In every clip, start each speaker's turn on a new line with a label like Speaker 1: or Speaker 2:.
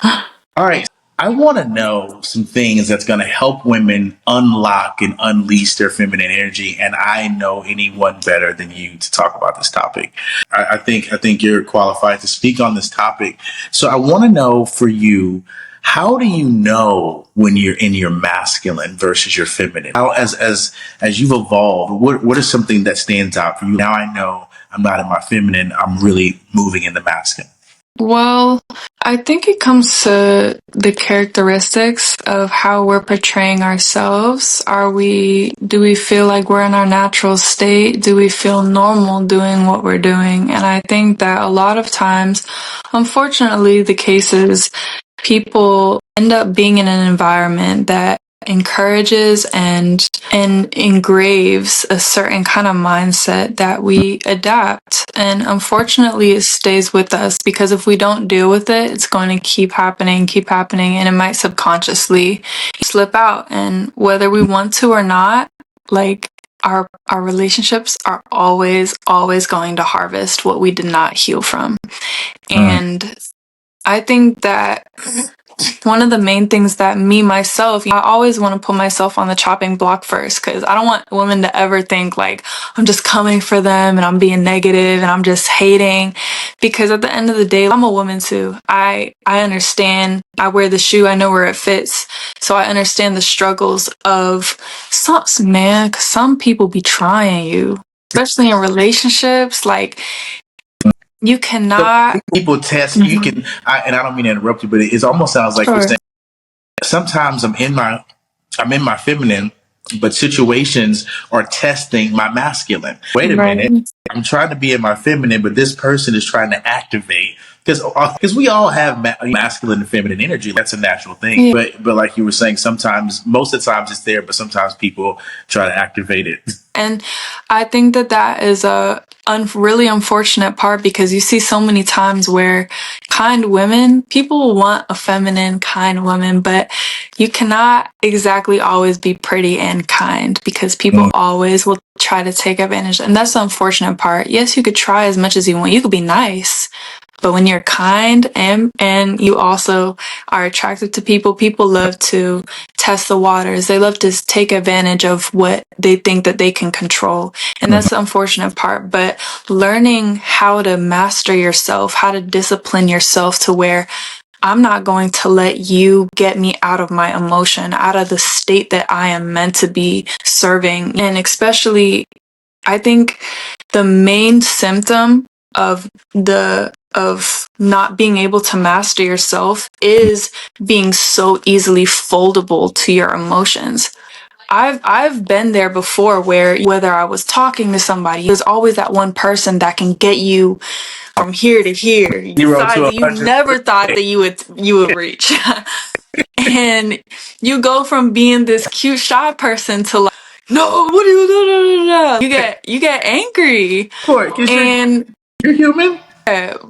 Speaker 1: All right. I want to know some things that's going to help women unlock and unleash their feminine energy, and I know anyone better than you to talk about this topic. I think you're qualified to speak on this topic. So I want to know for you, how do you know when you're in your masculine versus your feminine? How, as you've evolved, what is something that stands out for you? Now I know I'm not in my feminine. I'm really moving in the masculine.
Speaker 2: Well, I think it comes to the characteristics of how we're portraying ourselves. Do we feel like we're in our natural state? Do we feel normal doing what we're doing? And I think that a lot of times, unfortunately, the case is people end up being in an environment that encourages and engraves a certain kind of mindset that we adapt. And unfortunately, it stays with us because if we don't deal with it, it's going to keep happening, and it might subconsciously slip out. And whether we want to or not, like our relationships are always going to harvest what we did not heal from. And I think that one of the main things that myself, I always want to put myself on the chopping block first because I don't want women to ever think like I'm just coming for them and I'm being negative and I'm just hating. Because at the end of the day, I'm a woman too. I understand. I wear the shoe. I know where it fits. So I understand the struggles of some people be trying you, especially in relationships. Like, you
Speaker 1: So
Speaker 2: cannot.
Speaker 1: people test you can, and I don't mean to interrupt you, but it almost sounds like you're
Speaker 2: Sure.
Speaker 1: saying sometimes I'm in my feminine, but situations are testing my masculine. Wait a
Speaker 2: Right.
Speaker 1: minute, I'm trying to be in my feminine, but this person is trying to activate because we all have masculine and feminine energy. That's a natural thing.
Speaker 2: Yeah.
Speaker 1: But like you were saying, sometimes most of the times it's there, but sometimes people try to activate it.
Speaker 2: And I think that is a really unfortunate part because you see so many times where kind women, people want a feminine, kind woman, but you cannot exactly always be pretty and kind because people always will try to take advantage. And that's the unfortunate part. Yes, you could try as much as you want. You could be nice. But when you're kind and you also are attractive to people, people love to test the waters. They love to take advantage of what they think that they can control. And that's the unfortunate part. But learning how to master yourself, how to discipline yourself to where I'm not going to let you get me out of my emotion, out of the state that I am meant to be serving. And especially, I think the main symptom of not being able to master yourself is being so easily foldable to your emotions. I've been there before where whether I was talking to somebody, there's always that one person that can get you from here to here.
Speaker 1: Zero
Speaker 2: Size
Speaker 1: to
Speaker 2: that you
Speaker 1: 100.
Speaker 2: never thought that you would reach. And you go from being this cute shy person to like, no, what do you do? You get angry.
Speaker 1: Because
Speaker 2: And
Speaker 1: you're human.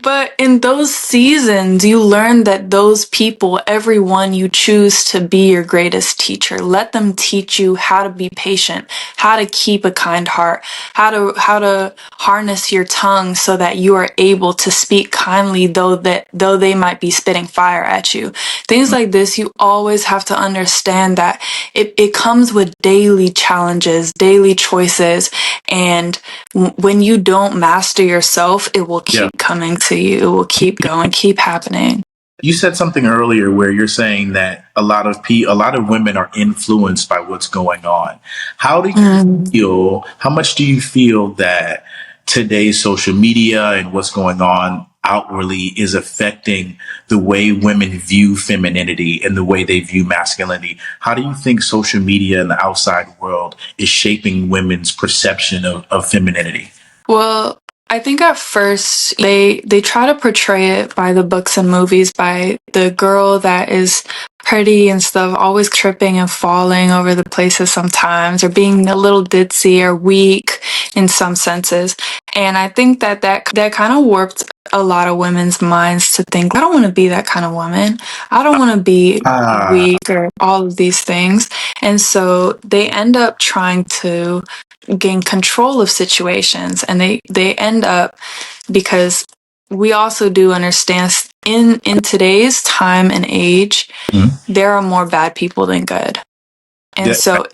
Speaker 2: but in those seasons, you learn that those people, everyone you choose to be your greatest teacher. Let them teach you how to be patient, how to keep a kind heart, how to harness your tongue so that you are able to speak kindly, though they might be spitting fire at you. Things like this, you always have to understand that it comes with daily challenges, daily choices, and when you don't master yourself, it will keep coming to you. It will keep going, keep happening.
Speaker 1: You said something earlier where you're saying that a lot of women are influenced by what's going on. How do you feel? How much do you feel that today's social media and what's going on outwardly is affecting the way women view femininity and the way they view masculinity? How do you think social media and the outside world is shaping women's perception of femininity?
Speaker 2: Well, I think at first they try to portray it by the books and movies by the girl that is pretty and stuff, always tripping and falling over the places sometimes, or being a little ditzy or weak in some senses. And I think that kind of warped a lot of women's minds to think, I don't want to be that kind of woman. I don't want to be weak or all of these things. And so they end up trying to gain control of situations, and they end up, because we also do understand in today's time and age,
Speaker 1: Mhm.
Speaker 2: there are more bad people than good. And
Speaker 1: Yeah.
Speaker 2: so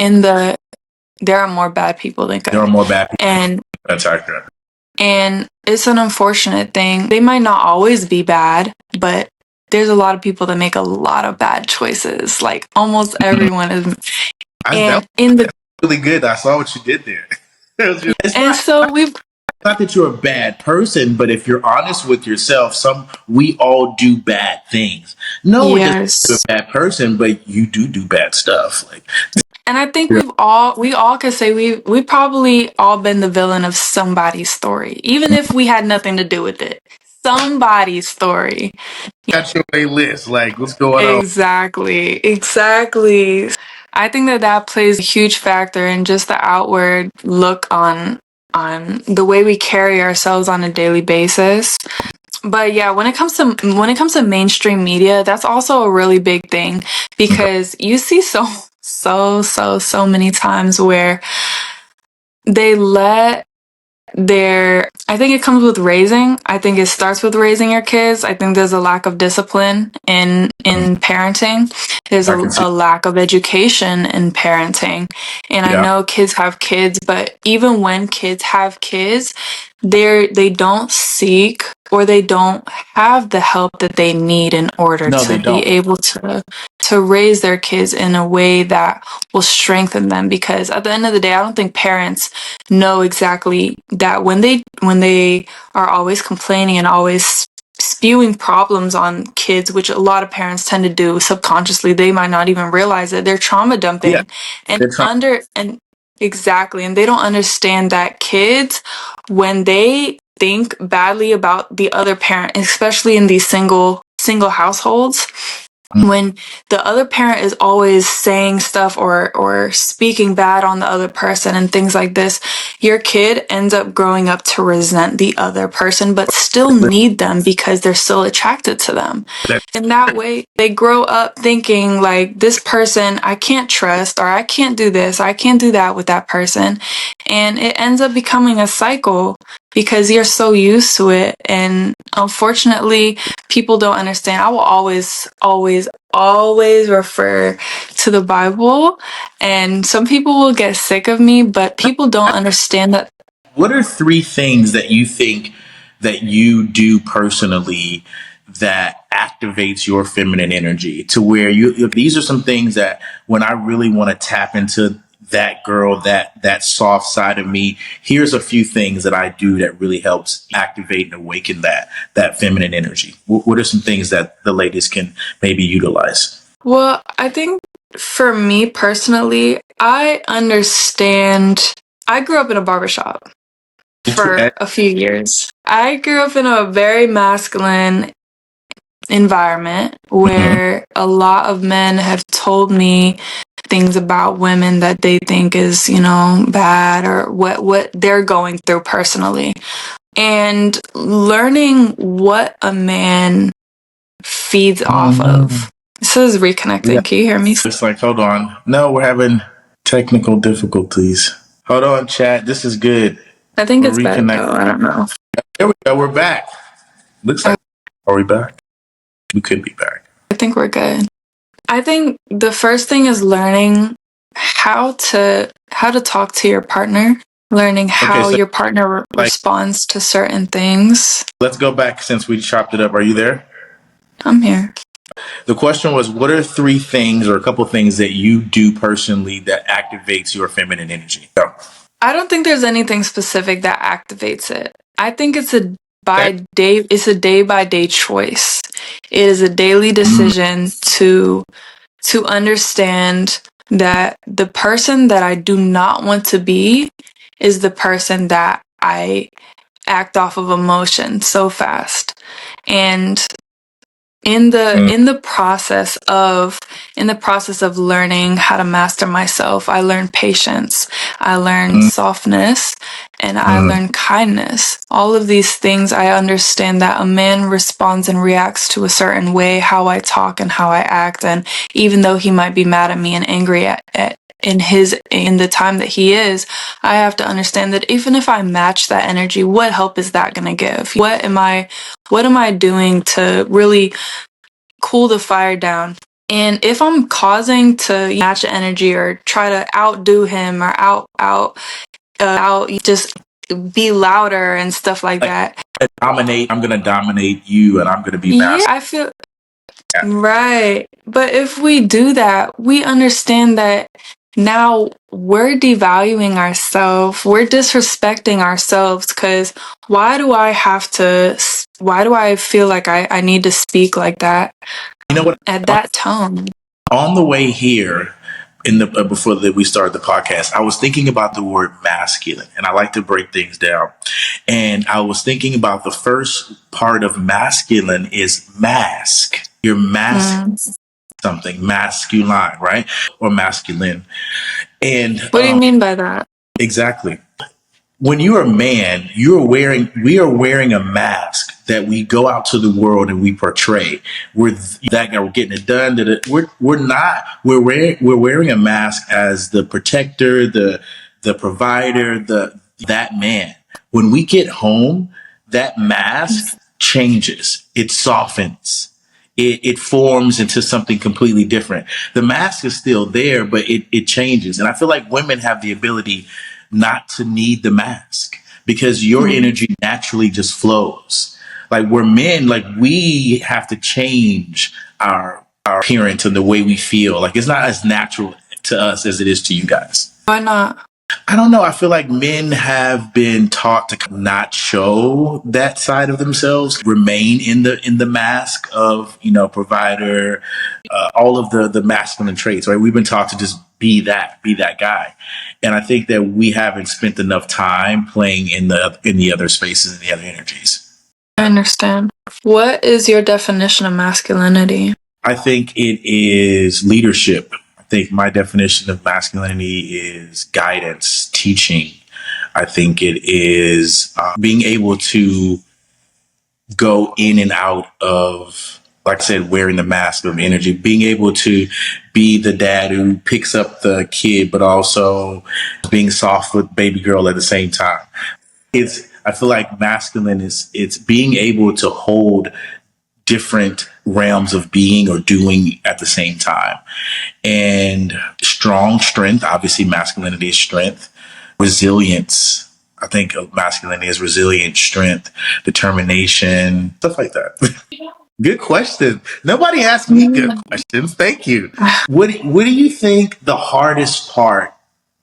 Speaker 2: there are more bad people than
Speaker 1: There are
Speaker 2: good.
Speaker 1: more bad people.
Speaker 2: And
Speaker 1: That's accurate.
Speaker 2: and it's an unfortunate thing. They might not always be bad, but there's a lot of people that make a lot of bad choices. Like almost everyone is.
Speaker 1: That
Speaker 2: And
Speaker 1: was
Speaker 2: in the
Speaker 1: really good. I saw what you did there. It's
Speaker 2: and
Speaker 1: not,
Speaker 2: so we've
Speaker 1: not that you're a bad person, but if you're honest with yourself, we all do bad things. No, it doesn't make you
Speaker 2: yes.
Speaker 1: a bad person, but you do bad stuff. Like,
Speaker 2: And I think we all could say we probably all been the villain of somebody's story, even if we had nothing to do with it. Somebody's story.
Speaker 1: got your A list. Like, what's going on?
Speaker 2: Exactly. I think that plays a huge factor in just the outward look on the way we carry ourselves on a daily basis. But yeah, when it comes to mainstream media, that's also a really big thing because you see so many times where they let I think it comes with raising. I think it starts with raising your kids. I think there's a lack of discipline in parenting. There's
Speaker 1: I can see.
Speaker 2: a lack of education in parenting. And I
Speaker 1: Yeah.
Speaker 2: know kids have kids, but even when kids have kids, they don't seek or they don't have the help that they need in order
Speaker 1: No,
Speaker 2: to
Speaker 1: they
Speaker 2: be
Speaker 1: don't.
Speaker 2: able to raise their kids in a way that will strengthen them, because at the end of the day, I don't think parents know exactly that when they are always complaining and always spewing problems on kids, which a lot of parents tend to do subconsciously, they might not even realize it. They're trauma dumping.
Speaker 1: Yeah.
Speaker 2: And exactly, and they don't understand that kids, when they think badly about the other parent, especially in these single households, when the other parent is always saying stuff or speaking bad on the other person and things like this, your kid ends up growing up to resent the other person but still need them because they're still attracted to them. In that way, they grow up thinking like, this person I can't trust, or I can't do this, I can't do that with that person. And it ends up becoming a cycle because you're so used to it. And unfortunately, people don't understand. I will always refer to the Bible, and some people will get sick of me, but people don't understand that.
Speaker 1: What are three things that you think that you do personally that activates your feminine energy to where these are some things that when I really want to tap into that girl, that soft side of me, here's a few things that I do that really helps activate and awaken that feminine energy. What are some things that the ladies can maybe utilize?
Speaker 2: Well, I think for me personally, I grew up in a barbershop for a few years. I grew up in a very masculine environment where a lot of men have told me things about women that they think is, bad, or what they're going through personally. And learning what a man feeds off of. This is reconnecting.
Speaker 1: Yeah.
Speaker 2: Can you hear me?
Speaker 1: It's like, hold on. No, we're having technical difficulties. Hold on, chat. This is good.
Speaker 2: I think it's back though. I don't know.
Speaker 1: There we go. We're back. Looks like. Are we back? We could be back.
Speaker 2: I think we're good. I think the first thing is learning how to talk to your partner, learning how your partner responds to certain things.
Speaker 1: Let's go back since we chopped it up. Are you there?
Speaker 2: I'm here.
Speaker 1: The question was, what are three things or a couple things that you do personally that activates your feminine energy? Go.
Speaker 2: I don't think there's anything specific that activates it. I think it's a day by day choice. It is a daily decision to understand that the person that I do not want to be is the person that I act off of emotion so fast. And in the process of learning how to master myself, I learned patience, I learned softness, and I learned kindness. All of these things, I understand that a man responds and reacts to a certain way, how I talk and how I act. And even though he might be mad at me and angry at in the time that he is, I have to understand that even if I match that energy, what help is that going to give? What am I doing to really cool the fire down? And if I'm causing to match the energy or try to outdo him or just be louder and stuff like that.
Speaker 1: I'm gonna dominate you and I'm gonna be master.
Speaker 2: Yeah, I feel right. But if we do that, we understand that now we're devaluing ourselves. We're disrespecting ourselves because why do I feel like I need to speak like that?
Speaker 1: You know what?
Speaker 2: At that tone.
Speaker 1: On the way here, before we started the podcast, I was thinking about the word masculine, and I like to break things down. And I was thinking about the first part of masculine is mask. You're masking something, masculine, right? Or masculine. And
Speaker 2: what do you mean by that?
Speaker 1: Exactly. When you're a man, we are wearing a mask that we go out to the world and we portray. We're that guy. We're getting it done. We're wearing a mask as the protector, the provider, that man. When we get home, that mask changes. It softens. It forms into something completely different. The mask is still there, but it changes. And I feel like women have the ability not to need the mask because your energy naturally just flows. Like we're men, like we have to change our appearance and the way we feel. Like it's not as natural to us as it is to you guys.
Speaker 2: Why not?
Speaker 1: I don't know. I feel like men have been taught to not show that side of themselves, remain in the mask of, provider, all of the masculine traits, right? We've been taught to just be that guy. And I think that we haven't spent enough time playing in the other spaces and the other energies.
Speaker 2: I understand. What is your definition of masculinity?
Speaker 1: I think it is leadership. I think my definition of masculinity is guidance, teaching. I think it is being able to go in and out of, like I said, wearing the mask of energy, being able to be the dad who picks up the kid, but also being soft with baby girl at the same time. I feel like masculine it's being able to hold different realms of being or doing at the same time. And strength, obviously masculinity is strength, resilience. I think of masculinity as resilience, strength, determination, stuff like that. Good question. Nobody asked me good questions. Thank you. What do you think the hardest part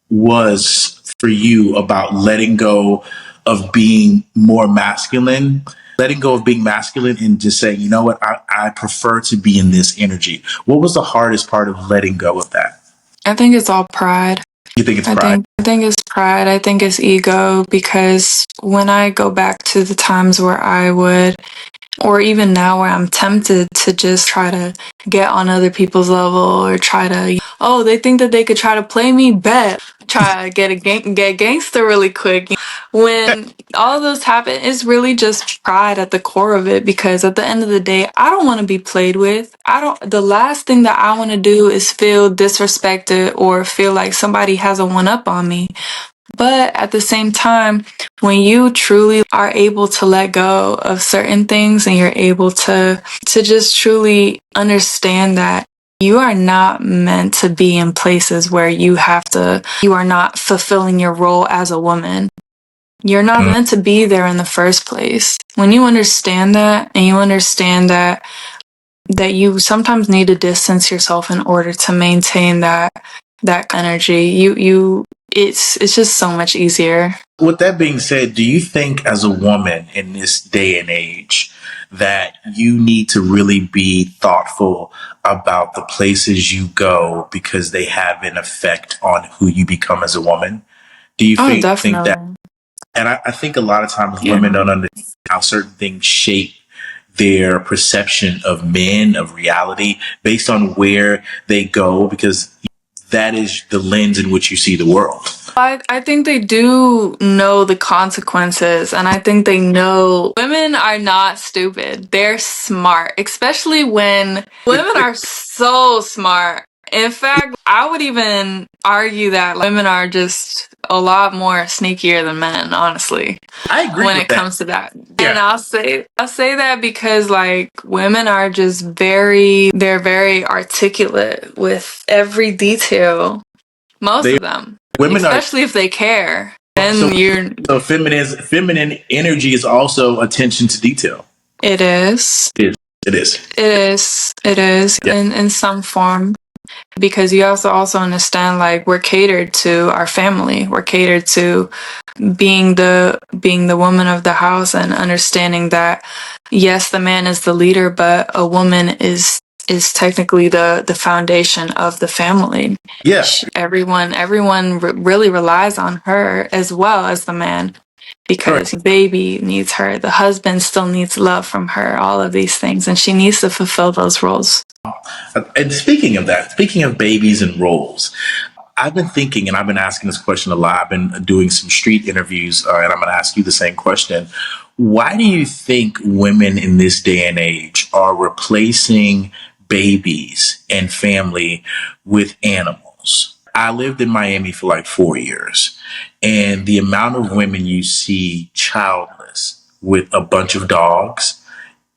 Speaker 1: was for you about letting go of being more masculine? Letting go of being masculine and just saying, you know what, I prefer to be in this energy. What was the hardest part of letting go of that?
Speaker 2: I think it's all pride.
Speaker 1: You think it's pride?
Speaker 2: I think it's pride. I think it's ego, because when I go back to the times where I would, or even now where I'm tempted to just try to get on other people's level or try to, they think that they could try to play me, bet. Try to get gangster really quick. When all of those happen, it's really just pride at the core of it, because at the end of the day, I don't want to be played with. The last thing that I want to do is feel disrespected or feel like somebody has a one up on me. But at the same time, when you truly are able to let go of certain things and you're able to just truly understand that you are not meant to be in places where you are not fulfilling your role as a woman. You're not meant to be there in the first place. When you understand that, and you understand that you sometimes need to distance yourself in order to maintain that energy, it's just so much easier.
Speaker 1: With that being said, do you think as a woman in this day and age that you need to really be thoughtful about the places you go because they have an effect on who you become as a woman? Do you think that? And I think a lot of times women don't understand how certain things shape their perception of men, of reality, based on where they go, because that is the lens in which you see the world.
Speaker 2: I think they do know the consequences, and I think they know women are not stupid. They're smart, especially when women are so smart. In fact, I would even argue that women are just a lot more sneakier than men, honestly,
Speaker 1: I agree
Speaker 2: when
Speaker 1: with
Speaker 2: it
Speaker 1: that.
Speaker 2: comes to that.
Speaker 1: Yeah.
Speaker 2: And I'll say that because like women are just they're very articulate with every detail. Most
Speaker 1: They
Speaker 2: of them,
Speaker 1: women are
Speaker 2: especially if they care.
Speaker 1: so
Speaker 2: Then you're
Speaker 1: so feminine energy is also attention to detail.
Speaker 2: it is.
Speaker 1: It is. It is.
Speaker 2: It is
Speaker 1: Yeah.
Speaker 2: in some form. Because you also understand like we're catered to our family. We're catered to being the woman of the house and understanding that yes, the man is the leader, but a woman is technically the foundation of the family.
Speaker 1: Yeah.
Speaker 2: Everyone really relies on her as well as the man because
Speaker 1: Correct.
Speaker 2: the baby needs her, the husband still needs love from her, all of these things, and she needs to fulfill those roles.
Speaker 1: And speaking of that, speaking of babies and roles, I've been thinking, and I've been asking this question a lot. I've been doing some street interviews, and I'm going to ask you the same question. Why do you think women in this day and age are replacing babies and family with animals? I lived in Miami for like 4 years, and the amount of women you see childless with a bunch of dogs,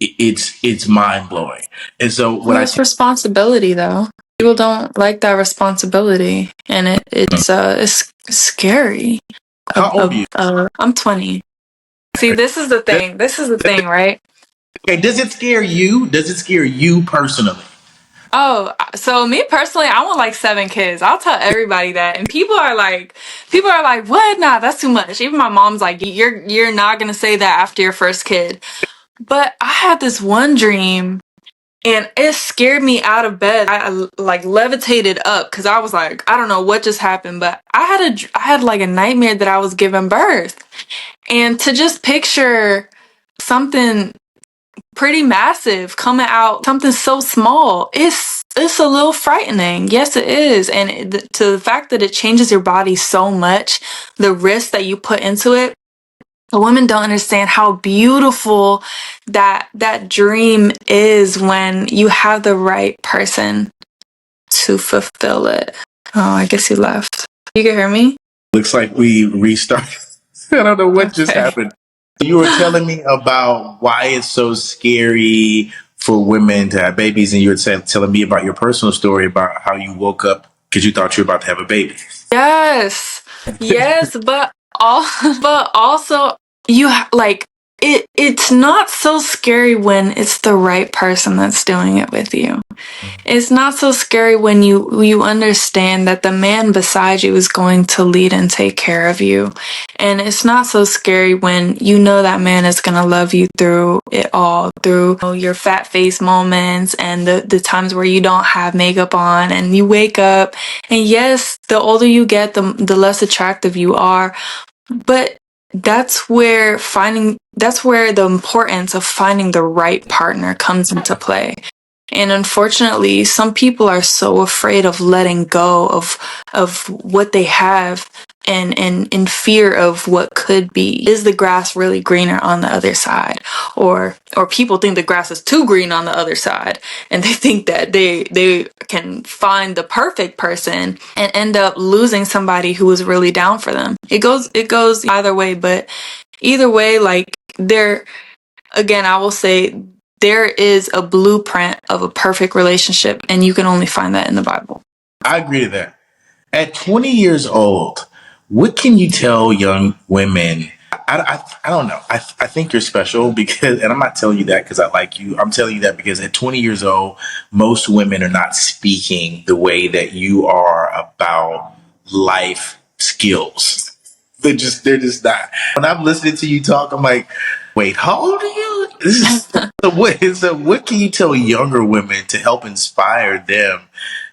Speaker 1: it's mind blowing. And so what
Speaker 2: Well,
Speaker 1: I
Speaker 2: it's responsibility though. People don't like that responsibility, and it's scary.
Speaker 1: how old are you?
Speaker 2: I'm 20. See, this is the thing. This is the thing, right?
Speaker 1: Okay, does it scare you? Does it scare you personally?
Speaker 2: Oh, so me personally, I want like 7 kids. I'll tell everybody that, and people are like, what? Nah, that's too much. Even my mom's like, you're not gonna say that after your first kid. But I had this one dream and it scared me out of bed. I like levitated up because I was like, I don't know what just happened, but I had like a nightmare that I was giving birth, and to just picture something pretty massive coming out, something so small, it's a little frightening. Yes, it is, and to the fact that it changes your body so much, the risk that you put into it. The women don't understand how beautiful that dream is when you have the right person to fulfill it. Oh, I guess you left. You can hear me?
Speaker 1: Looks like we restarted. I don't know what just
Speaker 2: Okay.
Speaker 1: happened. You were telling me about why it's so scary for women to have babies, and you were telling me about your personal story about how you woke up because you thought you were about to have a baby.
Speaker 2: Yes. Yes, but also like it's not so scary when it's the right person that's doing it with you. It's not so scary when you understand that the man beside you is going to lead and take care of you. And it's not so scary when you know that man is going to love you through it all, through your fat face moments and the times where you don't have makeup on and you wake up. And yes, the older you get, the less attractive you are. But that's where the importance of finding the right partner comes into play. And unfortunately, some people are so afraid of letting go of what they have and in fear of what could be. Is the grass really greener on the other side? Or people think the grass is too green on the other side, and they think that they can find the perfect person and end up losing somebody who is really down for them. It goes either way, but either way, like again, I will say there is a blueprint of a perfect relationship, and you can only find that in the Bible.
Speaker 1: I agree to that. At 20 years old, what can you tell young women? I don't know. I think you're special because, and I'm not telling you that because I like you. I'm telling you that because at 20 years old, most women are not speaking the way that you are about life skills. They're just not. When I'm listening to you talk, I'm like, wait, how old are you? So what can you tell younger women to help inspire them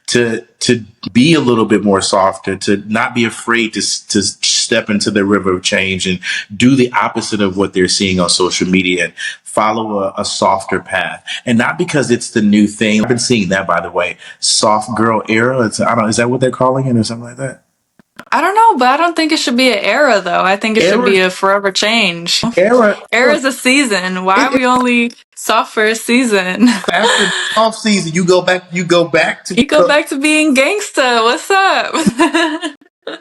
Speaker 1: to be a little bit more softer, to not be afraid to step into the river of change and do the opposite of what they're seeing on social media and follow a softer path? And not because it's the new thing. I've been seeing that, by the way, soft girl era. I don't know, is that what they're calling it or something like that?
Speaker 2: I don't know, but I don't think it should be an era though. I think it should be
Speaker 1: Era,
Speaker 2: a forever change.
Speaker 1: era,
Speaker 2: Era is a season. Why are we only soft for a season?
Speaker 1: after the off season, you go back. You go back to
Speaker 2: You go back to being gangsta. What's up?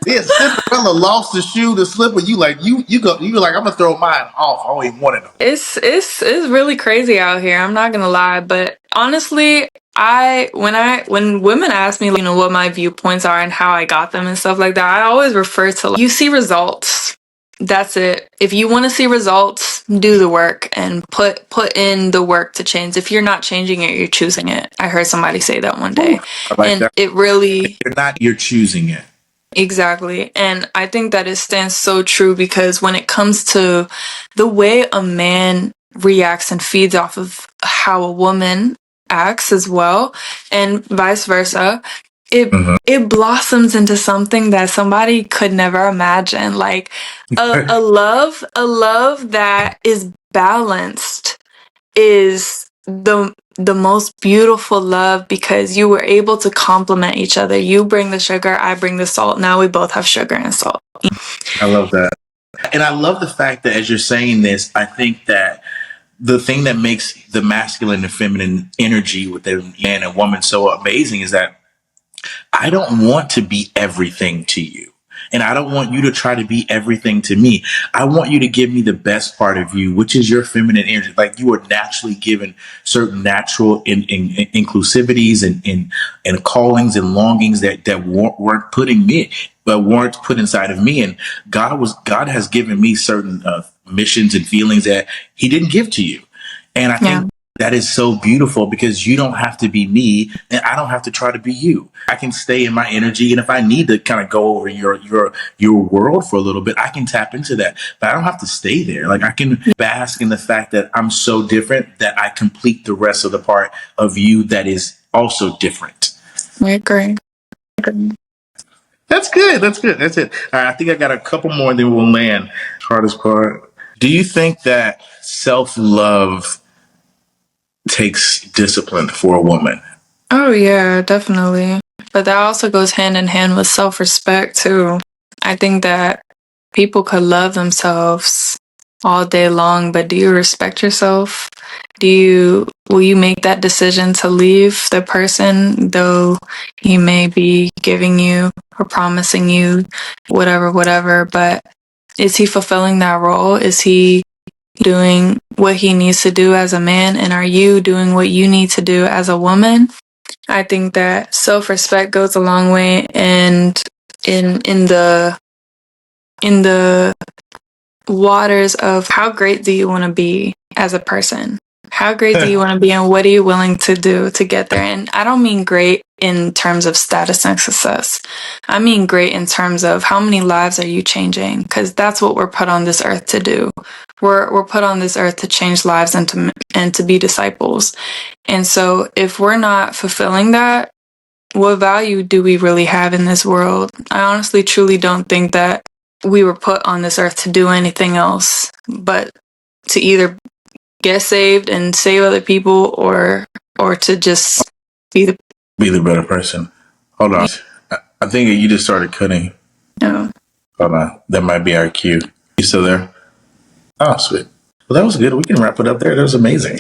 Speaker 1: yeah. Cinderella lost the shoe, the slipper. You like you go. You like I'm gonna throw mine off. I don't even want it.
Speaker 2: It's really crazy out here. I'm not gonna lie, but honestly, when women ask me, you know, what my viewpoints are and how I got them and stuff like that, I always refer to you see results. That's it. If you want to see results, do the work and put in the work to change. If you're not changing it, you're choosing it. I heard somebody say that one day,
Speaker 1: I like
Speaker 2: and
Speaker 1: that.
Speaker 2: it really
Speaker 1: You're choosing it.
Speaker 2: exactly. And I think that it stands so true because when it comes to the way a man reacts and feeds off of how a woman acts as well, and vice versa, it blossoms into something that somebody could never imagine. Like a love that is balanced is the most beautiful love because you were able to complement each other. You bring the sugar, I bring the salt. Now we both have sugar and salt.
Speaker 1: I love that. And I love the fact that as you're saying this, I think that the thing that makes the masculine and feminine energy within man and woman so amazing is that I don't want to be everything to you. And I don't want you to try to be everything to me. I want you to give me the best part of you, which is your feminine energy. Like you are naturally given certain natural inclusivities and callings and longings that weren't put in me, but weren't put inside of me. And God has given me certain missions and feelings that He didn't give to you. And I think that is so beautiful because you don't have to be me and I don't have to try to be you. I can stay in my energy. And if I need to kind of go over your world for a little bit, I can tap into that, but I don't have to stay there. Like I can bask in the fact that I'm so different that I complete the rest of the part of you that is also different.
Speaker 2: I agree.
Speaker 1: That's good. That's good. That's it. All right, I think I got a couple more and then we'll land. Hardest part. Do you think that self-love takes discipline for a woman?
Speaker 2: Oh yeah, definitely. But that also goes hand in hand with self-respect too. I think that people could love themselves all day long, but do you respect yourself? Will you make that decision to leave the person though he may be giving you or promising you whatever, but is he fulfilling that role? Is he doing what he needs to do as a man, and are you doing what you need to do as a woman? I think that self-respect goes a long way, and in the waters of how great do you want to be as a person? How great do you want to be, and what are you willing to do to get there? And I don't mean great in terms of status and success. I mean great in terms of how many lives are you changing? Because that's what we're put on this earth to do. We're put on this earth to change lives and to be disciples. And so if we're not fulfilling that, what value do we really have in this world? I honestly truly don't think that we were put on this earth to do anything else but to either get saved and save other people or to just be the
Speaker 1: better person. Hold on. I think you just started cutting.
Speaker 2: No.
Speaker 1: Hold on. That might be our cue. You still there? Oh, sweet. Well, that was good. We can wrap it up there. That was amazing.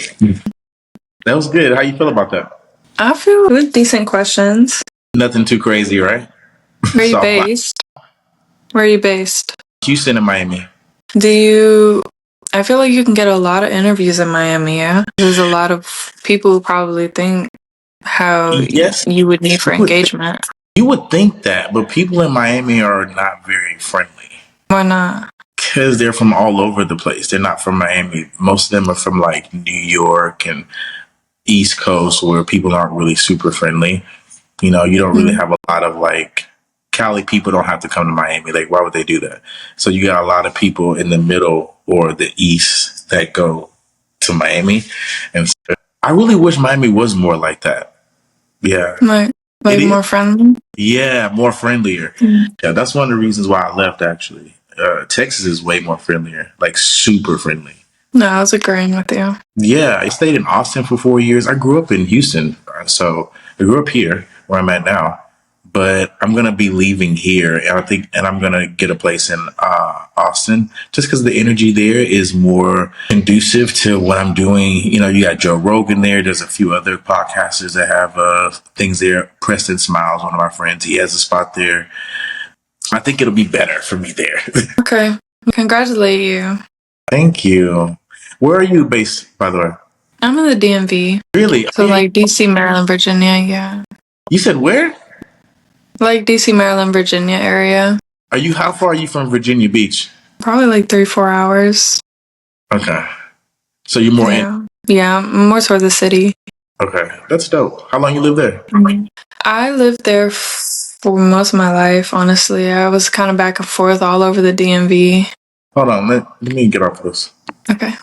Speaker 1: That was good. How you feel about that?
Speaker 2: I feel good. Decent questions.
Speaker 1: Nothing too crazy, right?
Speaker 2: Where are you based? Where are you based?
Speaker 1: Houston and Miami.
Speaker 2: I feel like you can get a lot of interviews in Miami, yeah? There's a lot of people who probably think how you would need for engagement.
Speaker 1: You would think that, but people in Miami are not very friendly.
Speaker 2: Why not?
Speaker 1: Because they're from all over the place. They're not from Miami. Most of them are from like New York and East Coast where people aren't really super friendly. You know, you don't really have a lot of like Cali people don't have to come to Miami. Like, why would they do that? So you got a lot of people in the middle or the East that go to Miami. And so I really wish Miami was more like that. Yeah.
Speaker 2: Like more friendly?
Speaker 1: Yeah, more friendlier. Yeah, that's one of the reasons why I left actually. Texas is way more friendlier, like super friendly.
Speaker 2: No, I was agreeing with you.
Speaker 1: Yeah, I stayed in Austin for 4 years. I grew up in Houston, so I grew up here where I'm at now. but I'm gonna be leaving here, and I'm gonna get a place in Austin, just because the energy there is more conducive to what I'm doing. You know, you got Joe Rogan there. There's a few other podcasters that have things there. Preston Smiles, one of my friends, he has a spot there. I think it'll be better for me there.
Speaker 2: Okay. Congratulate you.
Speaker 1: Thank you. Where are you based, by the way?
Speaker 2: I'm in the DMV.
Speaker 1: Really?
Speaker 2: So like DC, Maryland, Virginia, yeah.
Speaker 1: You said where?
Speaker 2: Like DC, Maryland, Virginia area.
Speaker 1: How far are you from Virginia Beach?
Speaker 2: Probably like 3-4 hours.
Speaker 1: Okay. So you're more in.
Speaker 2: Yeah, more toward the city.
Speaker 1: Okay. That's dope. How long you live there?
Speaker 2: I lived there for most of my life, honestly. I was kind of back and forth all over the DMV.
Speaker 1: Hold on. Let me get off this.
Speaker 2: Okay.